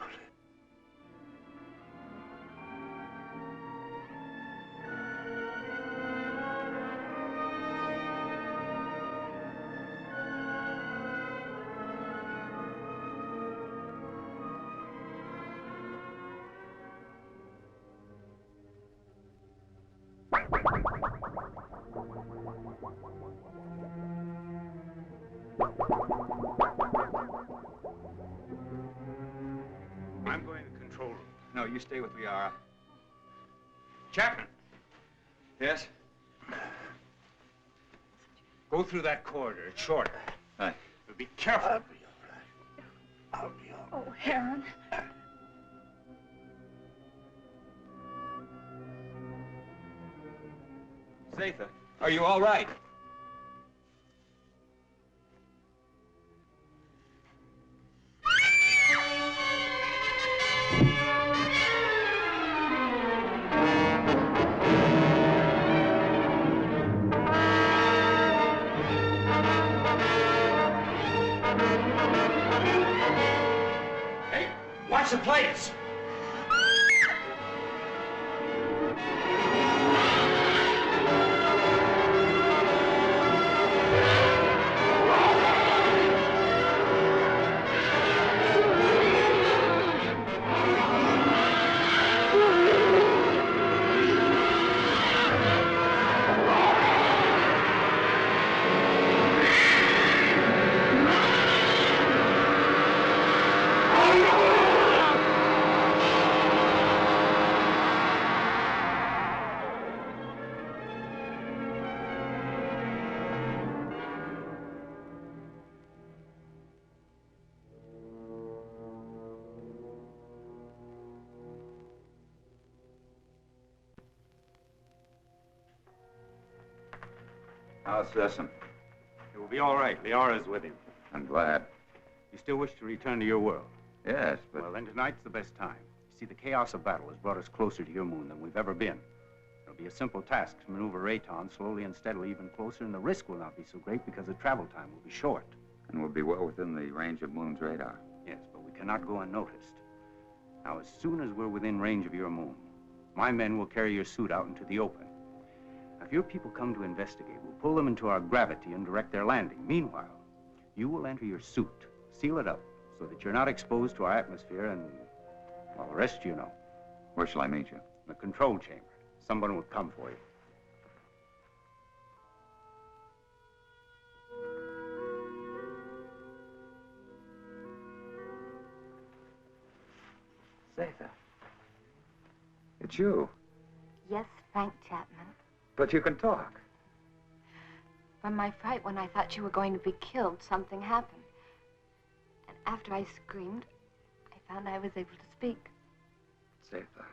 I'm going to control room. No, you stay with Liara. Chapman, Yes? go through that corridor. It's shorter. Right. But be careful. I'll be all right. I'll be all right. Oh, Heron. Zatha, are you all right? Hey, watch the plates. How's Sessom? It will be all right. Liara's with him. I'm glad. You still wish to return to your world? Yes, but... Well, then tonight's the best time. You see, the chaos of battle has brought us closer to your moon than we've ever been. It'll be a simple task to maneuver Rayon slowly and steadily even closer, and the risk will not be so great because the travel time will be short. And we'll be well within the range of Moon's radar. Yes, but we cannot go unnoticed. Now, as soon as we're within range of your moon, my men will carry your suit out into the open. Now, if your people come to investigate, we'll pull them into our gravity and direct their landing. Meanwhile, you will enter your suit, seal it up, so that you're not exposed to our atmosphere and, well, the rest you know. Where shall I meet you? In the control chamber. Someone will come for you. Zatha. It's you. Yes, Frank Chapman. But you can talk. From my fright when I thought you were going to be killed, something happened. And after I screamed, I found I was able to speak. Zatha.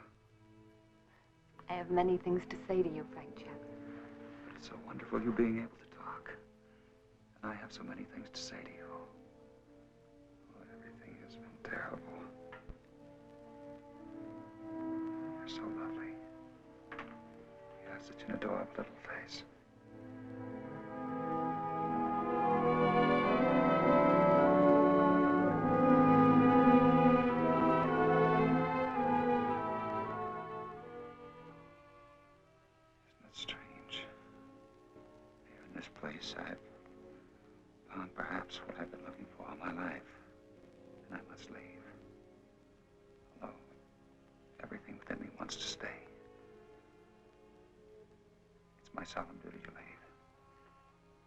I have many things to say to you, Frank Chapman. But it's so wonderful you being able to talk. And I have so many things to say to you. Oh, everything has been terrible. You're so lovely. You have such an adorable little face. Place I've found perhaps what I've been looking for all my life, and I must leave. Although everything within me wants to stay. It's my solemn duty to leave.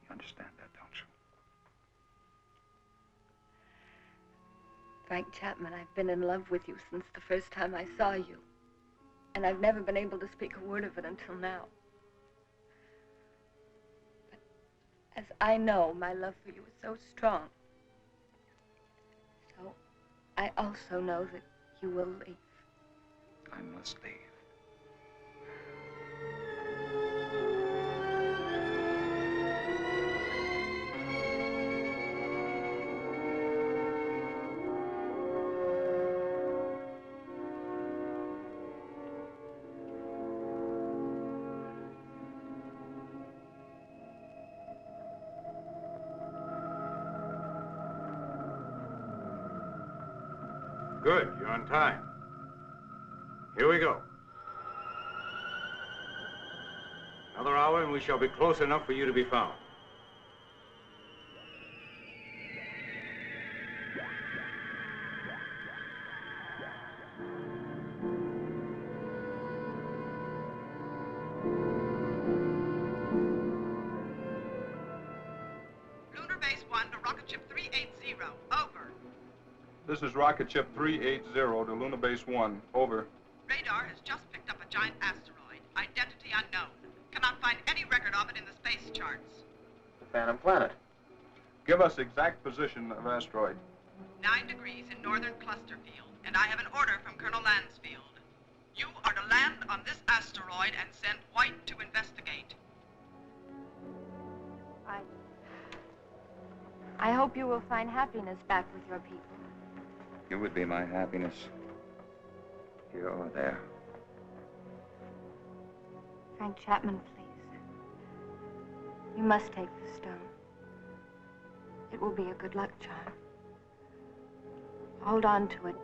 You understand that, don't you? Frank Chapman, I've been in love with you since the first time I saw you. And I've never been able to speak a word of it until now. As I know, my love for you is so strong. So I also know that you will leave. I must leave. Good, you're on time. Here we go. Another hour and we shall be close enough for you to be found. Lunar Base 1 to Rocket Ship 380. Over. This is Rocket Ship 380 to Lunar Base 1. Over. Radar has just picked up a giant asteroid. Identity unknown. Cannot find any record of it in the space charts. The Phantom Planet. Give us exact position of asteroid. 9 degrees in northern cluster field, and I have an order from Colonel Lansfield. You are to land on this asteroid and send White to investigate. I hope you will find happiness back with your people. You would be my happiness, here or there. Frank Chapman, please. You must take the stone. It will be a good luck charm. Hold on to it.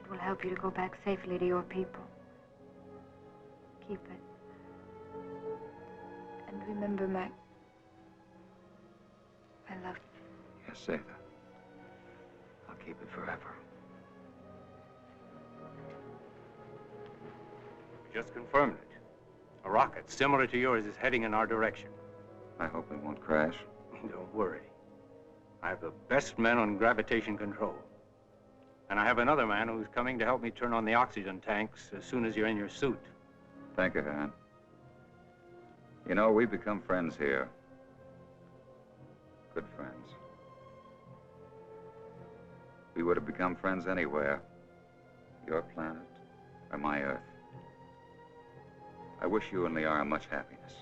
It will help you to go back safely to your people. Keep it. And remember my love. Yes, Zeta. I'll keep it forever. We just confirmed it. A rocket similar to yours is heading in our direction. I hope it won't crash. Don't worry. I have the best men on gravitation control. And I have another man who's coming to help me turn on the oxygen tanks as soon as you're in your suit. Thank you, Han. You know, we've become friends here. Good friends. We would have become friends anywhere. Your planet or my Earth. I wish you and Liara much happiness.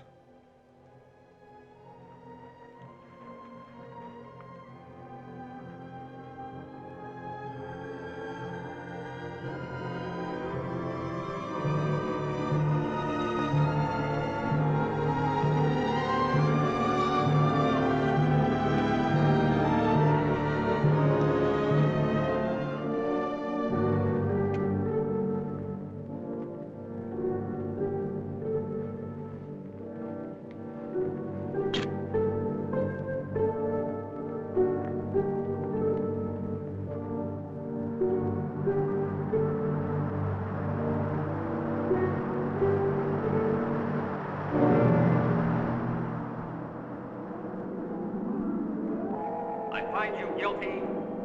Guilty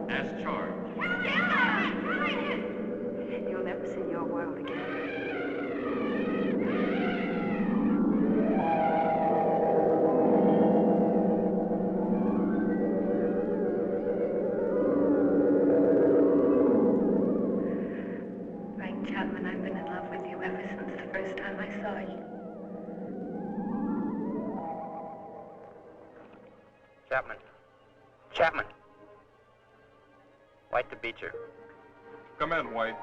as charged. You'll never see your world again. Frank Chapman, I've been in love with you ever since the first time I saw you. Chapman. Chapman. White to Beecher. Come in, White.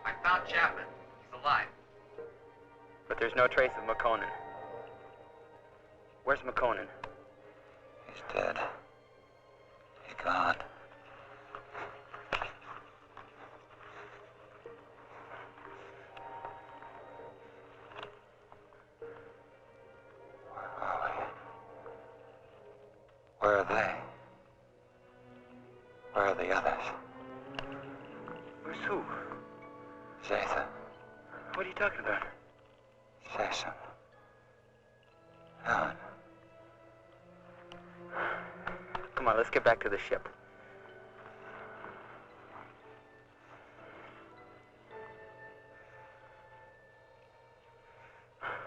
I found Chapman. He's alive. But there's no trace of McConan. Where's McConan? He's dead. He's gone. Where are they? Where are the others? Where's who? Zatha, What are you talking about? say something. Helen. Come on, let's get back to the ship.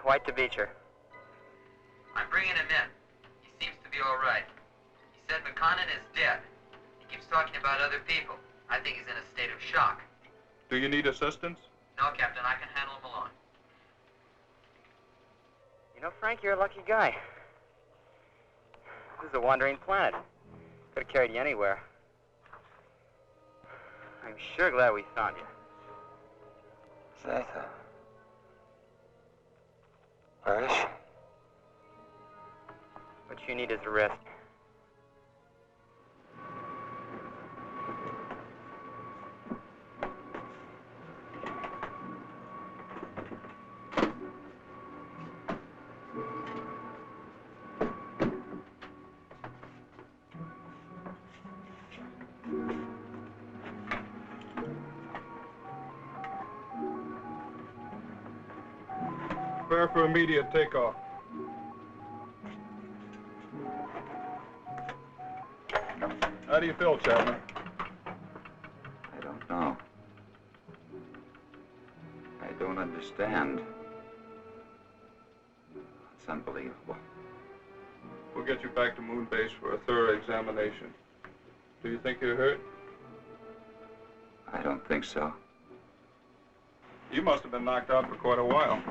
White to Beecher. I'm bringing him in. He seems to be all right. He said McConan is dead. He keeps talking about other people. I think he's in a state of shock. Do you need assistance? No, Captain, I can handle them alone. You know, Frank, you're a lucky guy. This is a wandering planet. Could have carried you anywhere. I'm sure glad we found you. Zeta. Where is she? What you need is a rest. Prepare for immediate takeoff. How do you feel, Chapman? I don't know. I don't understand. It's unbelievable. We'll get you back to Moon Base for a thorough examination. Do you think you're hurt? I don't think so. You must have been knocked out for quite a while.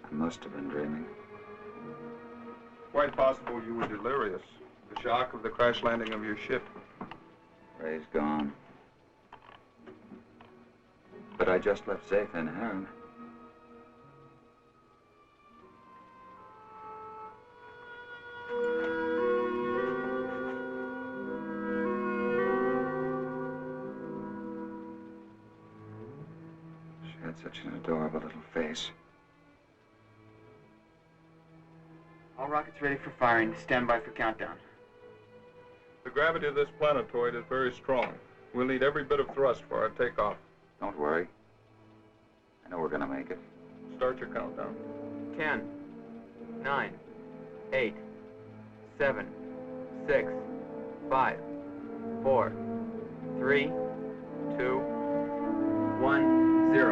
I must have been dreaming. Quite possible you were delirious. The shock of the crash landing of your ship. Ray's gone. But I just left Zeta in Heron. She had such an adorable little face. All rockets ready for firing. Stand by for countdown. The gravity of this planetoid is very strong. We'll need every bit of thrust for our takeoff. Don't worry. I know we're gonna make it. Start your countdown. 10, 9, 8, 7, 6, 5, 4, 3, 2, 1, 0.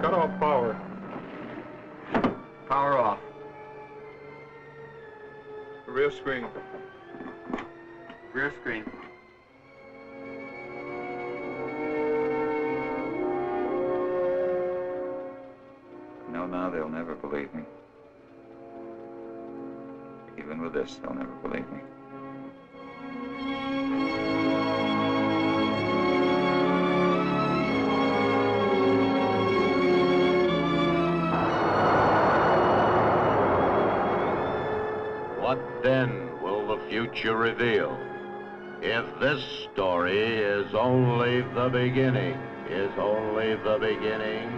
Cut off power. Power off. Rear screen. Rear screen. No, now they'll never believe me. Even with this, they'll never believe me. What then will the future reveal? If this story is only the beginning, only the beginning.